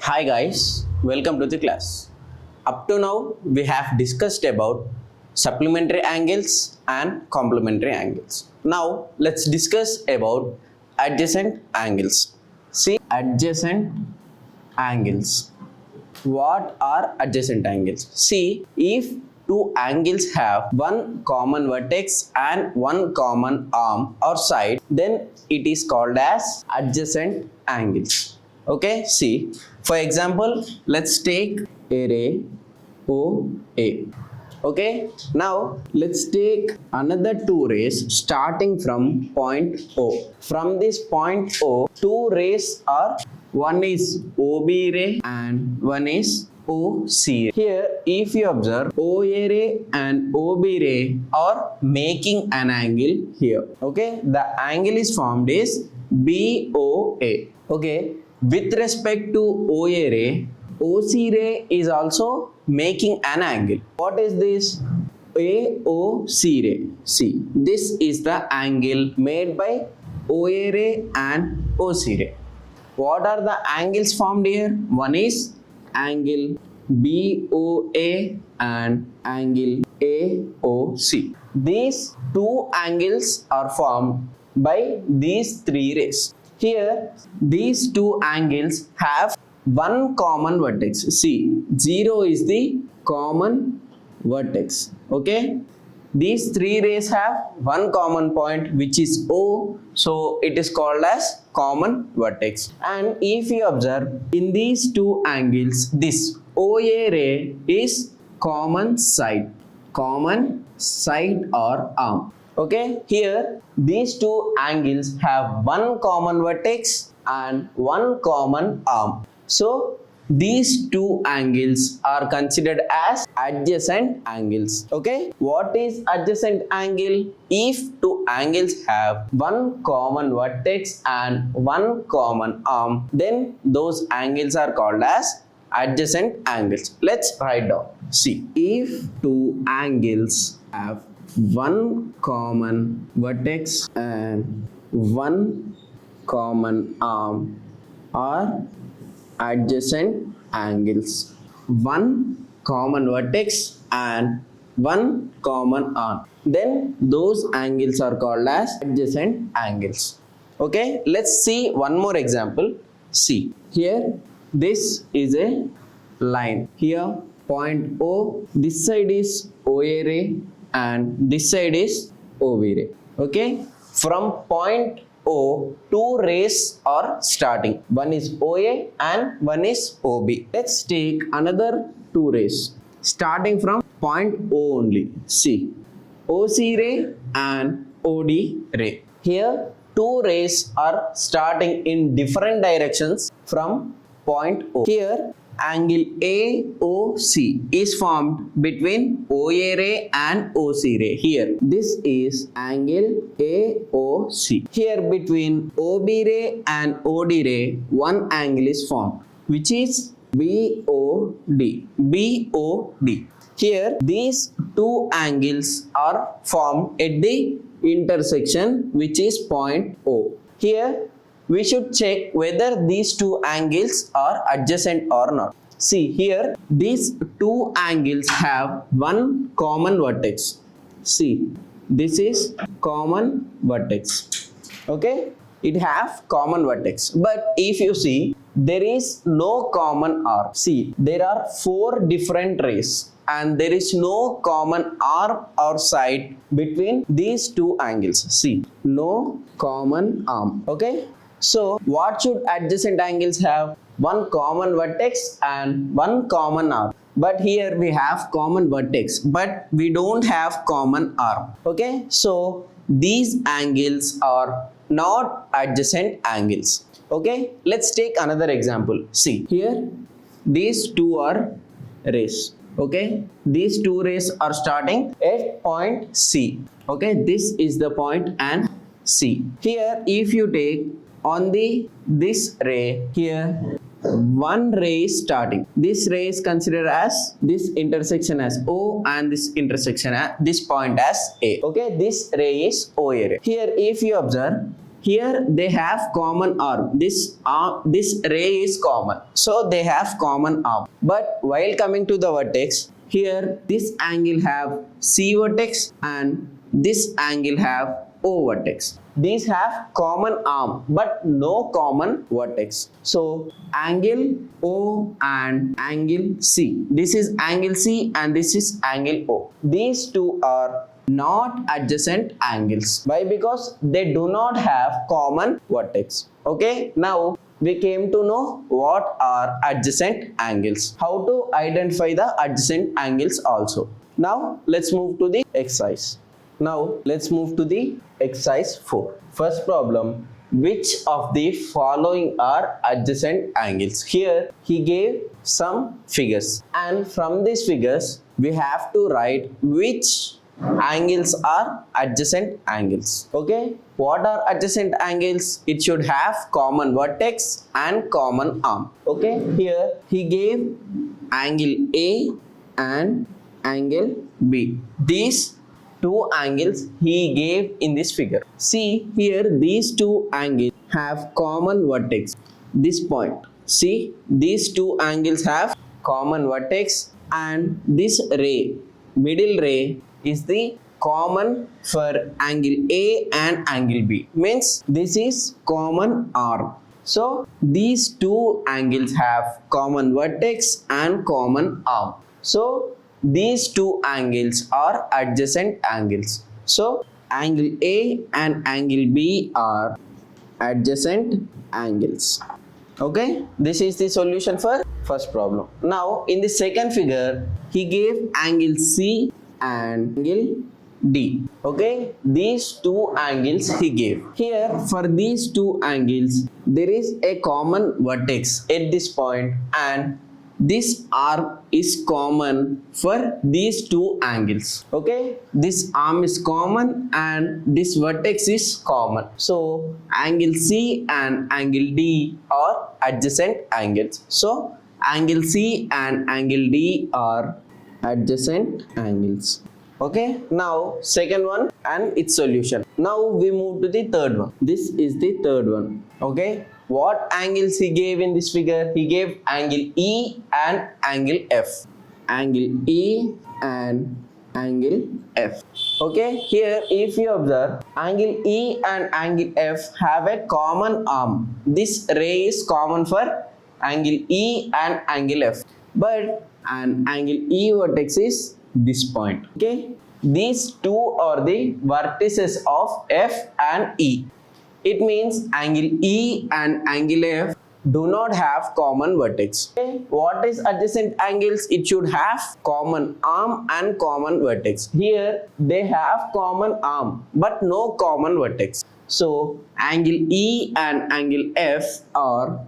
Hi guys, welcome to the class. Up to now we have discussed about supplementary angles and complementary angles. Now let's discuss about adjacent angles. See, adjacent angles. What are adjacent angles? See, if two angles have one common vertex and one common arm or side, then it is called as adjacent angles. Okay, see, for example, let's take a ray OA. Okay, now let's take another two rays starting from point O. From this point O, two rays are, one is OB ray and one is OC ray. Here, if you observe, OA ray and OB ray are making an angle here. Okay, the angle is formed is BOA. Okay, with respect to OA ray, OC ray is also making an angle. What is this? AOC ray. See, this is the angle made by OA ray and OC ray. What are the angles formed here? One is angle BOA and angle AOC. These two angles are formed by these three rays. Here, these two angles have one common vertex. See, 0 is the common vertex. Okay, these three rays have one common point which is O, so it is called as common vertex. And if you observe, in these two angles, this OA ray is common side or arm. Okay, here these two angles have one common vertex and one common arm. So these two angles are considered as adjacent angles. Okay, what is adjacent angle? If two angles have one common vertex and one common arm, then those angles are called as adjacent angles. Let's write down. See, if two angles have one common vertex and one common arm are adjacent angles. One common vertex and one common arm, then those angles are called as adjacent angles. Okay, let's see one more example. See, here this is a line. Here point O, this side is OA ray and this side is OB ray. Okay, from point O, two rays are starting. One is OA and one is OB. Let's take another two rays starting from point O only. See, OC ray and OD ray. Here two rays are starting in different directions from point O. Here angle AOC is formed between OA ray and OC ray. Here this is angle AOC. Here between OB ray and OD ray one angle is formed which is BOD. Here these two angles are formed at the intersection which is point O. Here we should check whether these two angles are adjacent or not. See, here these two angles have one common vertex. See, this is common vertex. Okay, it have common vertex. But if you see, there is no common arm. See, there are four different rays and there is no common arm or side between these two angles. See, no common arm. Okay, so what should adjacent angles have? One common vertex and one common arm. But here we have common vertex but we don't have common arm. Okay, so these angles are not adjacent angles. Okay, let's take another example. See, here these two are rays. Okay, these two rays are starting at point C. Okay, this is the point and C. Here if you take on this ray, here one ray is starting. This ray is considered as this intersection as O and this intersection at this point as A. Okay, this ray is OA ray. Here if you observe, here they have common arm. This ray is common, so they have common arm. But while coming to the vertex, here this angle have C vertex and this angle have O vertex. These have common arm but no common vertex. So angle O and angle C. This is angle C and this is angle O. These two are not adjacent angles. Why? Because they do not have common vertex. Okay, now we came to know what are adjacent angles. How to identify the adjacent angles also. Now let's move to the exercise. Now let's move to the exercise 4. First problem, which of the following are adjacent angles? Here he gave some figures and from these figures we have to write which angles are adjacent angles. Okay, what are adjacent angles? It should have common vertex and common arm. Okay, here he gave angle A and angle B. These two angles he gave in this figure. See here, these two angles have common vertex. This point, see, these two angles have common vertex and this ray, middle ray, is the common for angle A and angle B. Means this is common arm. So these two angles have common vertex and common arm. So these two angles are adjacent angles. So angle A and angle B are adjacent angles. Okay, this is the solution for first problem. Now in the second figure he gave angle C and angle D. Okay, these two angles he gave. Here for these two angles there is a common vertex at this point and this arm is common for these two angles. Okay, this arm is common and this vertex is common. So angle C and angle D are adjacent angles. So angle C and angle D are adjacent angles. Okay, now second one and its solution. Now we move to the third one. This is the third one. Okay, what angles he gave in this figure? He gave angle E and angle F. Angle E and angle F. Okay, here if you observe, angle E and angle F have a common arm. This ray is common for angle E and angle F. But an angle E vertex is this point. Okay, these two are the vertices of F and E. It means angle E and angle F do not have common vertex. Okay, what is adjacent angles? It should have common arm and common vertex. Here they have common arm but no common vertex. So angle E and angle F are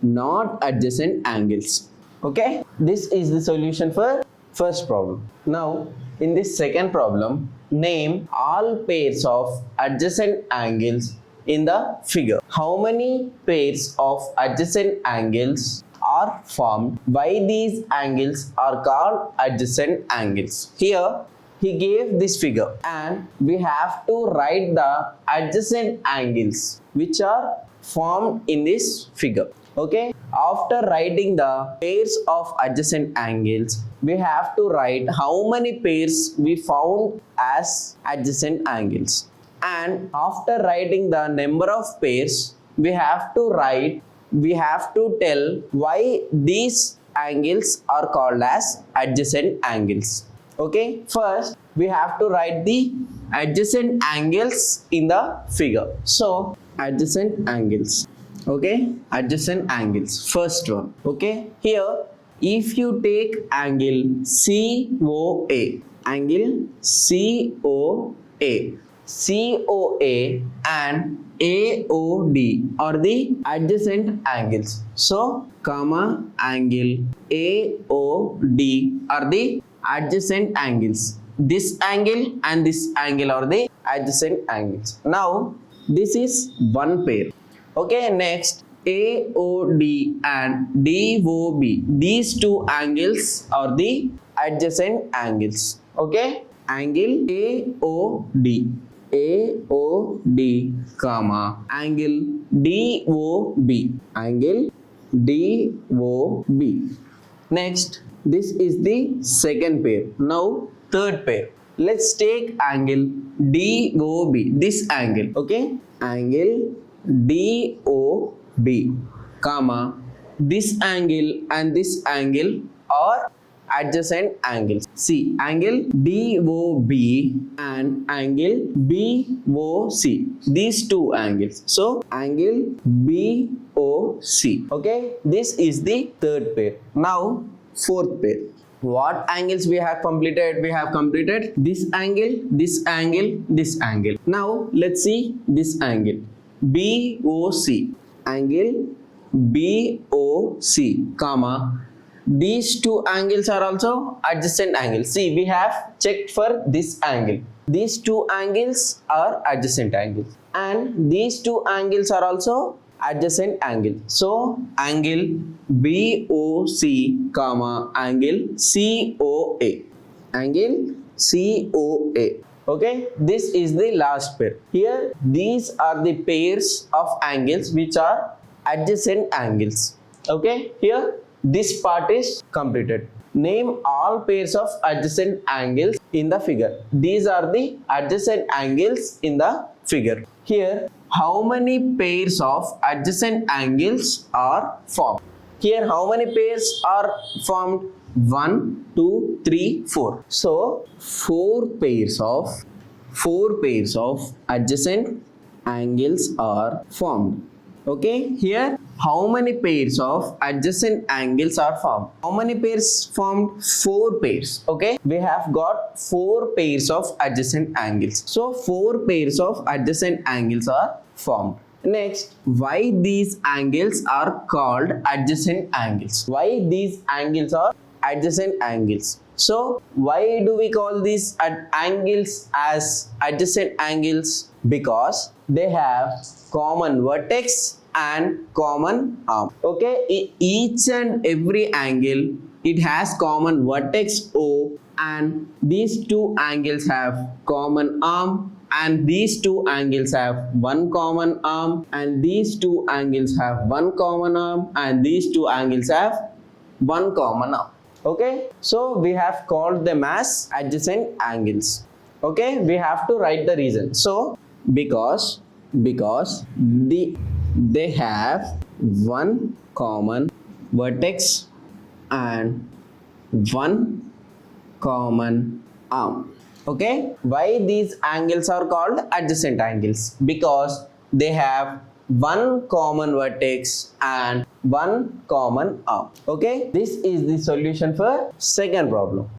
not adjacent angles. Okay, this is the solution for first problem. Now in this second problem, name all pairs of adjacent angles in the figure. How many pairs of adjacent angles are formed? Why these angles are called adjacent angles? Here he gave this figure and we have to write the adjacent angles which are formed in this figure. Okay, after writing the pairs of adjacent angles, we have to write how many pairs we found as adjacent angles. And after writing the number of pairs, we have to tell why these angles are called as adjacent angles. Okay, first we have to write the adjacent angles in the figure. So adjacent angles. Okay, adjacent angles. First one. Okay, here if you take angle COA, angle COA, COA and AOD are the adjacent angles. So comma angle AOD are the adjacent angles. This angle and this angle are the adjacent angles. Now this is one pair. Okay, next AOD and DOB, these two angles are the adjacent angles. Okay, angle AOD AOD, comma, angle DOB. Angle DOB. Next, this is the second pair. Now, third pair. Let's take angle DOB. This angle, okay? Angle DOB, comma, this angle and this angle are adjacent angles. See, angle DOB and angle BOC. These two angles. So, angle BOC. Okay, this is the third pair. Now, fourth pair. What angles we have completed? We have completed this angle, this angle, this angle. Now, let's see this angle. BOC. Angle BOC, comma, these two angles are also adjacent angles. See, we have checked for this angle. These two angles are adjacent angles, and these two angles are also adjacent angles. So, angle BOC, comma, angle COA. Angle COA. Okay, this is the last pair. Here, these are the pairs of angles which are adjacent angles. Okay, here this part is completed. Name all pairs of adjacent angles in the figure. These are the adjacent angles in the figure. Here, how many pairs of adjacent angles are formed? Here, how many pairs are formed? 1, 2, 3, 4. So, four pairs of adjacent angles are formed. Okay, here how many pairs of adjacent angles are formed? How many pairs formed? 4 pairs. Okay, we have got 4 pairs of adjacent angles. So 4 pairs of adjacent angles are formed. Next, why these angles are called adjacent angles? Why these angles are adjacent angles? So why do we call these angles as adjacent angles? Because they have common vertex and common arm. Okay, each and every angle, it has common vertex O, and these two angles have common arm, and these two angles have one common arm, and these two angles have one common arm, and these two angles have one common arm. Okay, so we have called them as adjacent angles. Okay, we have to write the reason. So because they have one common vertex and one common arm. Okay, why these angles are called adjacent angles? Because they have one common vertex and one common arm. Okay, this is the solution for second problem.